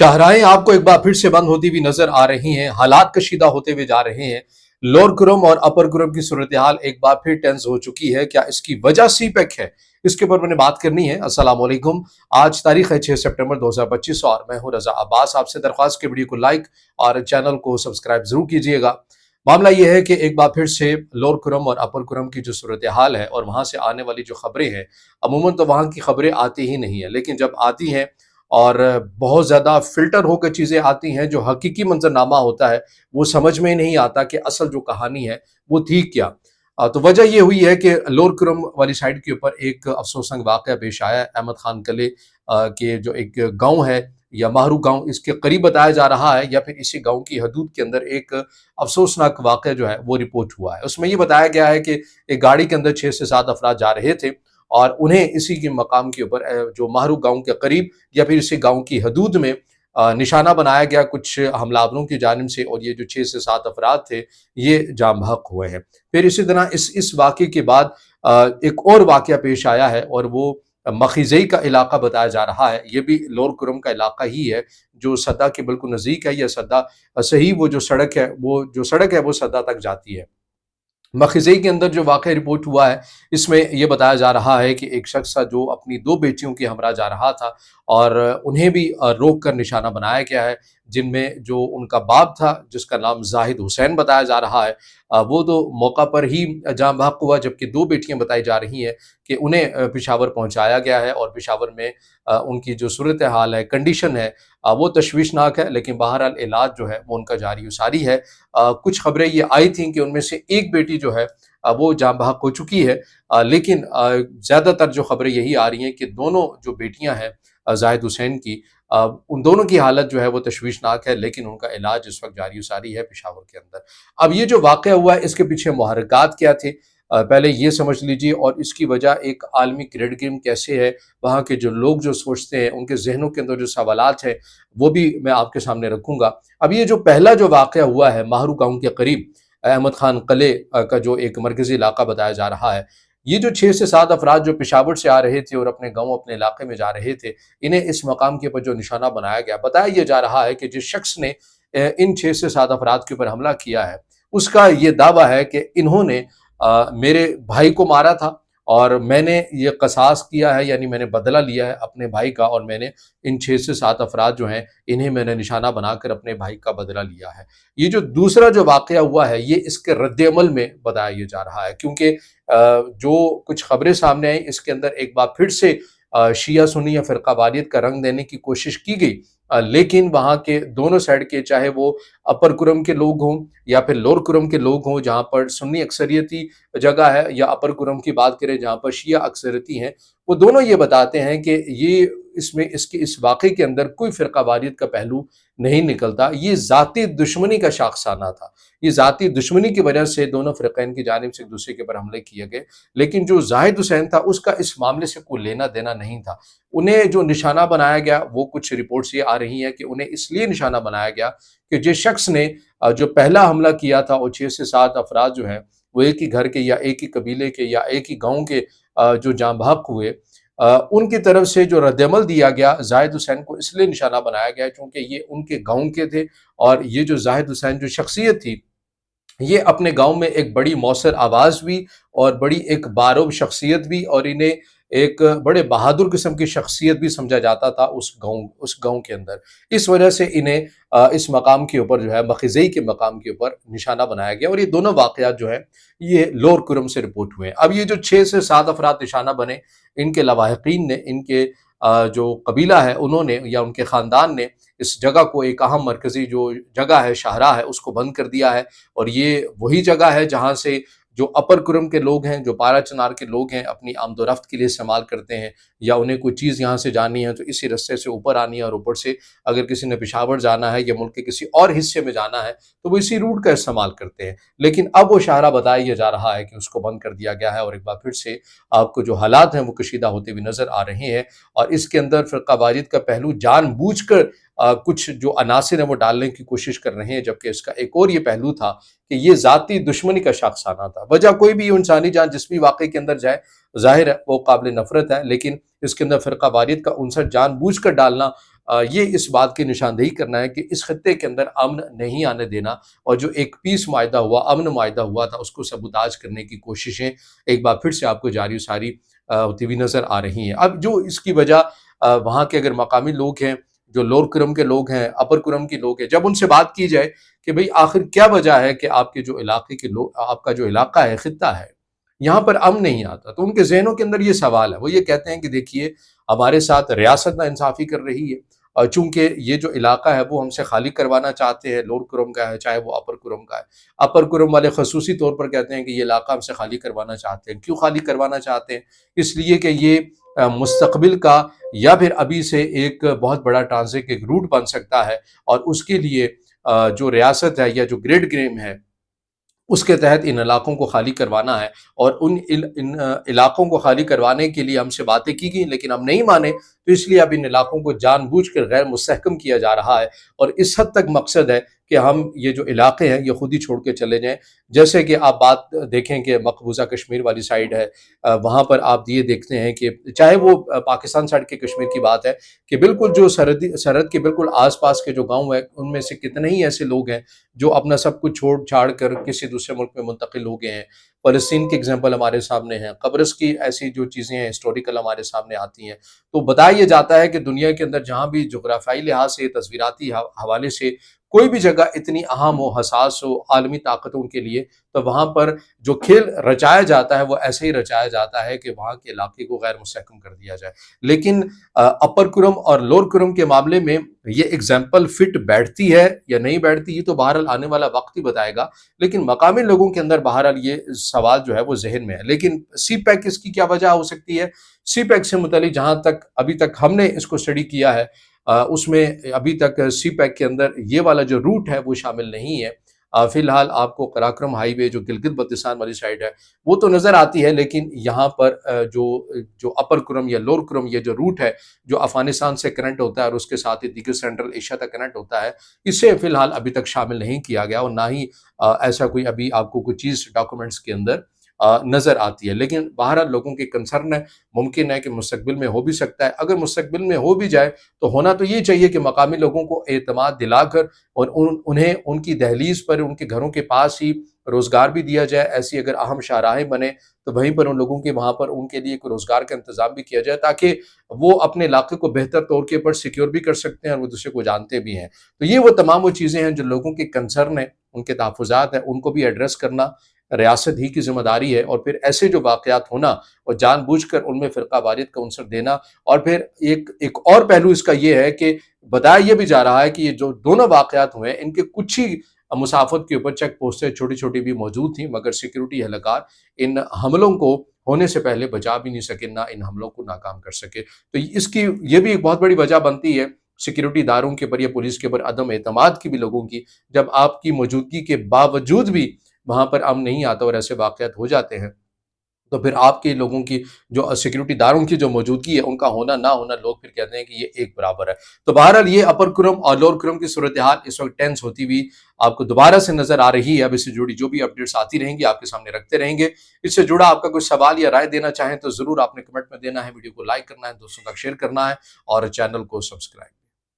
शाहराहें आपको एक बार फिर से बंद होती हुई नजर आ रही हैं। हालात कशीदा होते हुए जा रहे हैं। लोअर कुरम और अपर कुरम की सूरत हाल एक बार फिर टेंस हो चुकी है। क्या इसकी वजह सी पैक है? इसके ऊपर मैंने बात करनी है। अस्सलाम वालेकुम। आज तारीख है 6 सितंबर 2025 और मैं हूं रजा अब्बास। आपसे दरख्वास्त के वीडियो को लाइक और चैनल को सब्सक्राइब जरूर कीजिएगा। मामला यह है कि एक बार फिर से लोअर कुरम और अपर कुरम की जो सूरत हाल है और वहां से आने वाली जो खबरें हैं, अमूमन तो वहां की खबरें आती ही नहीं है, लेकिन जब आती हैं और बहुत ज़्यादा फ़िल्टर होकर चीज़ें आती हैं, जो हकीकी मंज़रनामा होता है, वो समझ में नहीं आता कि असल जो कहानी है, वो थी क्या। तो वजह ये हुई है कि लोअर कुरम वाली साइड के ऊपर एक अफ़सोसनाक वाक़या पेश आया है। अहमद खान कले के जो एक गाँव है या माहरू गाँव, इसके करीब बताया जा रहा है या फिर इसी गाँव की हदूद के अंदर एक अफ़सोसनाक वाक़या जो है, वो रिपोर्ट हुआ है। उसमें ये बताया गया है कि एक गाड़ी के अंदर 6 से 7 अफ़राद जा रहे थे और उन्हें इसी के मकाम के ऊपर जो माहरू गाँव के करीब या फिर इसी गाँव की हदूद में निशाना बनाया गया कुछ हमलावरों की जानिब से, और ये जो 6 से 7 अफराद थे, ये जाम बहक हुए हैं। फिर इसी तरह इस वाक़े के बाद एक और वाक़या पेश आया है और वो मखीज़ई का इलाका बताया जा रहा है। ये भी लोअर कुरम का इलाका ही है, जो सद्दा के बिल्कुल नज़दीक है। या सद्दा सही वो जो सड़क है वो सद्दा तक जाती है। मखीज़ई के अंदर जो वाक़या रिपोर्ट हुआ है, इसमें ये बताया जा रहा है कि एक शख्स था जो अपनी 2 बेटियों के हमरा जा रहा था और उन्हें भी रोक कर निशाना बनाया गया है, जिनमें जो उनका बाप था, जिसका नाम ज़ाहिद हुसैन बताया जा रहा है, वो तो मौका पर ही जाँ बहक हुआ, जबकि 2 बेटियाँ बताई जा रही हैं कि उन्हें पेशावर पहुँचाया गया है और पेशावर में उनकी जो सूरत हाल है, कंडीशन है, वो तशवीशनाक है, लेकिन बहरहाल इलाज जो है वो उनका जारी व सारी है। कुछ खबरें ये आई थीं कि उनमें से एक बेटी जो है वो जाँ बहक हो चुकी है, लेकिन ज़्यादातर जो खबरें यही आ रही हैं कि दोनों जो बेटियां हैं ज़ाहिद हुसैन की, उन दोनों की हालत जो है वो तशवीशनाक है, लेकिन उनका इलाज इस वक्त जारी सारी है पेशावर के अंदर। अब ये जो वाक़या हुआ है, इसके पीछे मुहर्रिकात क्या थे, पहले ये समझ लीजिए, और इसकी वजह एक आलमी क्रिकेट गेम कैसे है, वहाँ के जो लोग जो सोचते हैं, उनके जहनों के अंदर जो सवालात हैं, वो भी मैं आपके सामने रखूँगा। अब ये जो पहला जो वाक़या हुआ है माहरू गाँव के करीब, अहमद खान कले का जो एक मरकज़ी इलाका बताया जा रहा है, ये जो 6 से 7 अफराद जो पेशावर से आ रहे थे और अपने गाँव, अपने इलाके में जा रहे थे, इन्हें इस मकाम के ऊपर जो निशाना बनाया गया, बताया ये जा रहा है कि जिस शख्स ने इन 6 से 7 अफराद के ऊपर हमला किया है, उसका ये दावा है कि इन्होंने मेरे भाई को मारा था और मैंने ये क़सास किया है, यानी मैंने बदला लिया है अपने भाई का, और मैंने इन 6 से 7 अफराद जो हैं, इन्हें मैंने निशाना बनाकर अपने भाई का बदला लिया है। ये जो दूसरा जो वाक़या हुआ है, ये इसके रद्द-ए-अमल में बताया ये जा रहा है, क्योंकि जो कुछ खबरें सामने आई, इसके अंदर एक बार फिर से शिया सुन्नी या फ़िरक़ावारियत का रंग देने की कोशिश की गई। लेकिन वहाँ के दोनों साइड के, चाहे वो अपर कुरम के लोग हों या फिर लोअर कुरम के लोग हों, जहाँ पर सुन्नी अक्सरियती जगह है, या अपर कुरम की बात करें जहाँ पर शिया अक्सरियती हैं, वो दोनों ये बताते हैं कि ये इस वाक़े के अंदर कोई फ़िरक़ावारियत का पहलू नहीं निकलता। ये ज़ाती दुश्मनी का शाखसाना था। ये ज़ाती दुश्मनी की वजह से दोनों फ़िरक़ैन की जानिब से एक दूसरे के ऊपर हमले किए गए। लेकिन जो ज़ाहिद हुसैन था, उसका इस मामले से कोई लेना-देना नहीं था। उन्हें जो निशाना बनाया गया, वो कुछ रिपोर्ट्स ये आ रही हैं कि उन्हें इसलिए निशाना बनाया गया कि जिस शख्स ने जो पहला हमला किया था, वो 6 से 7 अफराद जो हैं, वो एक ही घर के या एक ही कबीले के या एक ही गाँव के जो जाँ बहक हुए, उनकी तरफ से जो रद्द-ए-अमल दिया गया, ज़ाहिद हुसैन को इसलिए निशाना बनाया गया क्योंकि ये उनके गाँव के थे, और ये जो ज़ाहिद हुसैन जो शख्सियत थी, ये अपने गाँव में एक बड़ी मौसर आवाज़ भी और बड़ी एक बारूब शख्सियत भी, और इन्हें एक बड़े बहादुर किस्म की शख्सियत भी समझा जाता था उस गाँव के अंदर। इस वजह से इन्हें इस मकाम के ऊपर जो है, मखीज़ई के मकाम के ऊपर निशाना बनाया गया, और ये दोनों वाक़यात जो हैं, ये लोअर कुरम से रिपोर्ट हुए हैं। अब ये जो 6 से 7 अफराद निशाना बने, इनके लवाहिकीन ने, इनके जो कबीला है, उन्होंने या उनके ख़ानदान ने इस जगह को, एक अहम मरकज़ी जो जगह है, शाहराह है, उसको बंद कर दिया है, और ये वही जगह है जहाँ से जो अपर कुरम के लोग हैं, जो पारा चनार के लोग हैं, अपनी आमदो-रफ़्त के लिए इस्तेमाल करते हैं, या उन्हें कोई चीज़ यहाँ से जानी है तो इसी रास्ते से ऊपर आनी है, और ऊपर से अगर किसी ने पेशावर जाना है या मुल्क के किसी और हिस्से में जाना है, तो वो इसी रूट का इस्तेमाल करते हैं। लेकिन अब वो शाहराह बताया ये जा रहा है कि उसको बंद कर दिया गया है, और एक बार फिर से आपको जो हालात हैं वो कशीदा होते हुए नज़र आ रहे हैं, और इसके अंदर फ़िरक़ावारियत का पहलू जानबूझकर कुछ जो अनासिर हैं वो डालने की कोशिश कर रहे हैं, जबकि इसका एक और ये पहलू था कि ये ज़ाती दुश्मनी का शाखसाना था। वजह कोई भी इंसानी जान जिस भी वाक़े के अंदर जाए, ज़ाहिर है वो काबिल नफ़रत है, लेकिन इसके अंदर फ़िरक़ावारियत का उनसर जानबूझकर डालना یہ اس بات کی نشاندہی کرنا ہے کہ اس خطے کے اندر امن نہیں آنے دینا، اور جو ایک پیس معاہدہ ہوا، امن معاہدہ ہوا تھا، اس کو سبوتاج کرنے کی کوششیں ایک بار پھر سے آپ کو جاری و ساری ہوتی ہوئی نظر آ رہی ہیں۔ اب جو اس کی وجہ وہاں کے اگر مقامی لوگ ہیں، جو لور کرم کے لوگ ہیں، اپر کرم کے لوگ ہیں، جب ان سے بات کی جائے کہ بھئی آخر کیا وجہ ہے کہ آپ کے جو علاقے کے لوگ، آپ کا جو علاقہ ہے، خطہ ہے، یہاں پر امن نہیں آتا، تو ان کے ذہنوں کے اندر یہ سوال ہے، وہ یہ کہتے ہیں کہ دیکھیے ہمارے ساتھ ریاست ناانصافی کر رہی ہے، اور چونکہ یہ جو علاقہ ہے وہ ہم سے خالی کروانا چاہتے ہیں، لور کرم کا ہے چاہے وہ اپر کرم کا ہے، اپر کرم والے خصوصی طور پر کہتے ہیں کہ یہ علاقہ ہم سے خالی کروانا چاہتے ہیں۔ کیوں خالی کروانا چاہتے ہیں؟ اس لیے کہ یہ مستقبل کا یا پھر ابھی سے ایک بہت بڑا ٹرانزٹ ایک روٹ بن سکتا ہے، اور اس کے لیے جو ریاست ہے یا جو گریڈ گریم ہے اس کے تحت ان علاقوں کو خالی کروانا ہے، اور ان علاقوں کو خالی کروانے کے لیے ہم سے باتیں کی گئی لیکن ہم نہیں مانے، تو اس لیے اب ان علاقوں کو جان بوجھ کر غیر مستحکم کیا جا رہا ہے، اور اس حد تک مقصد ہے کہ ہم یہ جو علاقے ہیں یہ خود ہی چھوڑ کے چلے جائیں۔ جیسے کہ آپ بات دیکھیں کہ مقبوضہ کشمیر والی سائیڈ ہے، وہاں پر آپ یہ دیکھتے ہیں کہ چاہے وہ پاکستان سائیڈ کے کشمیر کی بات ہے کہ بالکل جو سرحد کے بالکل آس پاس کے جو گاؤں ہیں ان میں سے کتنے ہی ایسے لوگ ہیں جو اپنا سب کچھ چھوڑ چھاڑ کر کسی دوسرے ملک میں منتقل ہو گئے ہیں۔ فلسطین کی اگزامپل ہمارے سامنے ہے، قبرص کی ایسی جو چیزیں ہیں ہسٹوریکل ہمارے سامنے آتی ہیں، تو بتایا یہ جاتا ہے کہ دنیا کے اندر جہاں بھی جغرافیائی لحاظ سے، تصویراتی حوالے سے کوئی بھی جگہ اتنی اہم ہو، حساس ہو عالمی طاقتوں کے لیے، تو وہاں پر جو کھیل رچایا جاتا ہے وہ ایسے ہی رچایا جاتا ہے کہ وہاں کے علاقے کو غیر مستحکم کر دیا جائے۔ لیکن اپر کرم اور لور کرم کے معاملے میں یہ اگزامپل فٹ بیٹھتی ہے یا نہیں بیٹھتی، یہ تو بہرحال آنے والا وقت ہی بتائے گا، لیکن مقامی لوگوں کے اندر بہرحال یہ سوال جو ہے وہ ذہن میں ہے۔ لیکن سی پیک اس کی کیا وجہ ہو سکتی ہے؟ سی پیک سے متعلق جہاں تک ابھی تک ہم نے اس کو اسٹڈی کیا ہے، اس میں ابھی تک سی پیک کے اندر یہ والا جو روٹ ہے وہ شامل نہیں ہے۔ فی الحال آپ کو قراقرم ہائی وے جو گلگت بلتستان والی سائڈ ہے وہ تو نظر آتی ہے، لیکن یہاں پر جو اپر کرم یا لور کرم یہ جو روٹ ہے جو افغانستان سے کنیکٹ ہوتا ہے اور اس کے ساتھ ہی دیگر سینٹرل ایشیا تک کنیکٹ ہوتا ہے، اسے فی الحال ابھی تک شامل نہیں کیا گیا، اور نہ ہی ایسا کوئی ابھی آپ کو کوئی چیز ڈاکومنٹس کے اندر نظر آتی ہے۔ لیکن بہرحال لوگوں کی کنسرن ہے، ممکن ہے کہ مستقبل میں ہو بھی سکتا ہے، اگر مستقبل میں ہو بھی جائے تو ہونا تو یہ چاہیے کہ مقامی لوگوں کو اعتماد دلا کر اور انہیں ان کی دہلیز پر، ان کے گھروں کے پاس ہی روزگار بھی دیا جائے، ایسی اگر اہم شاہراہیں بنے تو وہیں پر ان لوگوں کے وہاں پر ان کے لیے کوئی روزگار کا انتظام بھی کیا جائے، تاکہ وہ اپنے علاقے کو بہتر طور کے پر سیکیور بھی کر سکتے ہیں اور وہ دوسرے کو جانتے بھی ہیں۔ تو یہ وہ تمام وہ چیزیں ہیں جو لوگوں کے کنسرن ہیں، ان کے تحفظات ہیں، ان کو بھی ایڈریس کرنا ریاست ہی کی ذمہ داری ہے، اور پھر ایسے جو واقعات ہونا اور جان بوجھ کر ان میں فرقہ واریت کا عنصر دینا، اور پھر ایک اور پہلو اس کا یہ ہے کہ بتایا یہ بھی جا رہا ہے کہ یہ جو دونوں واقعات ہوئے ہیں ان کے کچھ ہی مسافت کے اوپر چیک پوسٹیں چھوٹی چھوٹی بھی موجود تھیں، مگر سیکیورٹی اہلکار ان حملوں کو ہونے سے پہلے بچا بھی نہیں سکے، نہ ان حملوں کو ناکام کر سکے۔ تو اس کی یہ بھی ایک بہت بڑی وجہ بنتی ہے سیکیورٹی اداروں کے اوپر یا پولیس کے اوپر عدم اعتماد کی بھی لوگوں کی، جب آپ کی موجودگی کے باوجود بھی وہاں پر امن نہیں آتا اور ایسے واقعات ہو جاتے ہیں، تو پھر آپ کے لوگوں کی جو سیکیورٹی داروں کی جو موجودگی ہے ان کا ہونا نہ ہونا، لوگ پھر کہتے ہیں کہ یہ ایک برابر ہے۔ تو بہرحال یہ اپر کرم اور لور کرم کی صورتحال اس وقت ٹینس ہوتی ہوئی آپ کو دوبارہ سے نظر آ رہی ہے۔ اب اس سے جڑی جو بھی اپڈیٹس آتی رہیں گی آپ کے سامنے رکھتے رہیں گے۔ اس سے جڑا آپ کا کوئی سوال یا رائے دینا چاہیں تو ضرور آپ نے کمنٹ میں دینا ہے، ویڈیو کو لائک کرنا ہے، دوستوں تک شیئر کرنا ہے، اور چینل کو سبسکرائب